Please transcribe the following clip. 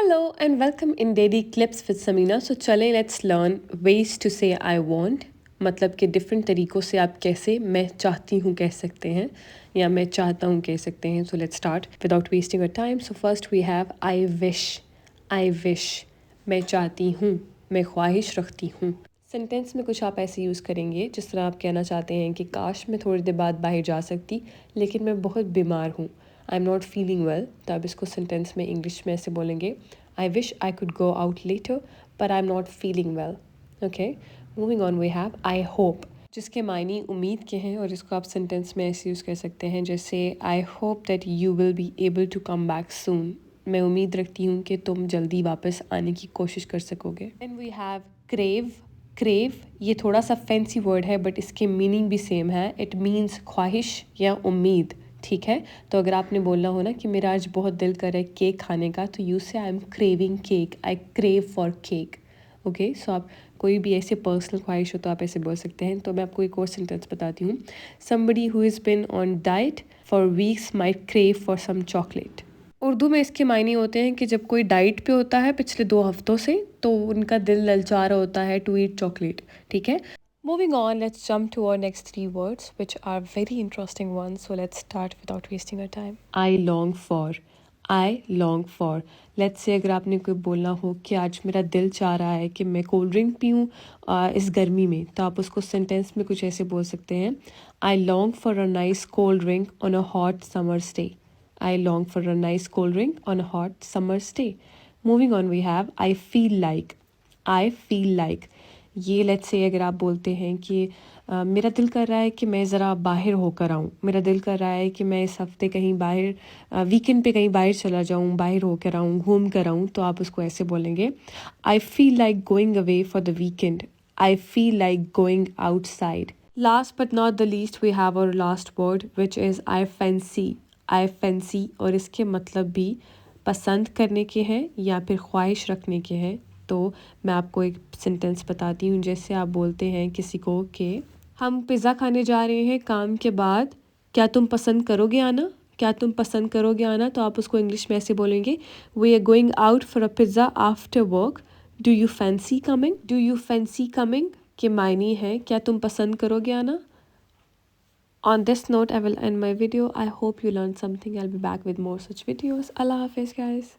Hello and welcome in Daily Clips with Samina. So चलें let's learn ways to say I want. मतलब कि different तरीक़ों से आप कैसे मैं चाहती हूँ कह सकते हैं या मैं चाहता हूँ कह सकते हैं. So let's start without wasting our time. So first we have I wish. I wish. मैं चाहती हूँ. मैं ख्वाहिश रखती हूँ. सेंटेंस में कुछ आप ऐसे यूज़ करेंगे जिस तरह आप कहना चाहते हैं कि काश मैं थोड़ी देर बाद बाहर जा सकती लेकिन मैं बहुत बीमार हूँ. I am not feeling well. तो आप इसको सेंटेंस में इंग्लिश में ऐसे बोलेंगे I wish I could go out later but I am not feeling well. Okay, moving on we have I hope, जिसके मायने उम्मीद के हैं और इसको आप सेंटेंस में ऐसे यूज़ कर सकते हैं जैसे I hope that you will be able to come back soon. मैं उम्मीद रखती हूँ कि तुम जल्दी वापस आने की कोशिश कर सकोगे. Then we have crave. Crave ये थोड़ा सा फैंसी वर्ड है बट इसके मीनिंग भी सेम है. इट मीन्स ख्वाहिश या उम्मीद. ठीक है, तो अगर आपने बोलना हो ना कि मेरा आज बहुत दिल कर रहा है केक खाने का तो you say I am craving cake. I crave for cake. Okay, so आप कोई भी ऐसे पर्सनल ख्वाहिश हो तो आप ऐसे बोल सकते हैं. तो मैं आपको एक और सेंटेंस बताती हूँ. Somebody who is been on diet for weeks might crave for some chocolate. Urdu में इसके मायने होते हैं कि जब कोई डाइट पे होता है पिछले 2 हफ्तों से तो उनका दिल ललचा रहा होता है टू ईट चॉकलेट. ठीक है. Moving on, let's jump to our next 3 words, which are very interesting ones. So let's start without wasting our time. I long for. I long for. Let's say अगर आपने कोई बोलना हो कि आज मेरा दिल चाह रहा है कि मैं कोल्ड ड्रिंक पीऊँ इस गर्मी में, तो आप उसको सेंटेंस में कुछ ऐसे बोल सकते हैं. I long for a nice cold drink on a hot summer's day. I long for a nice cold drink on a hot summer's day. Moving on, we have I feel like. I feel like. ये let's say अगर आप बोलते हैं कि मेरा दिल कर रहा है कि मैं ज़रा बाहर होकर आऊँ. मेरा दिल कर रहा है कि मैं इस हफ्ते कहीं बाहर वीकेंड पे कहीं बाहर चला जाऊँ, बाहर होकर आऊँ, घूम कर आऊँ. तो आप उसको ऐसे बोलेंगे I feel like going away for the weekend. I feel like going outside. Last but not the least we have our last word which is I fancy. I fancy और इसके मतलब भी पसंद करने के हैं या फिर ख्वाहिश रखने के हैं. तो मैं आपको एक सेंटेंस बताती हूँ जैसे आप बोलते हैं किसी को कि हम पिज़्ज़ा खाने जा रहे हैं काम के बाद, क्या तुम पसंद करोगे आना. क्या तुम पसंद करोगे आना. तो आप उसको इंग्लिश में ऐसे बोलेंगे we are going out for a pizza after work. Do you fancy coming. Do you fancy coming के मायने हैं क्या तुम पसंद करोगे आना. On this note, I will end my video. I hope you learned something. I'll be back with more such videos. Allah Hafiz, guys.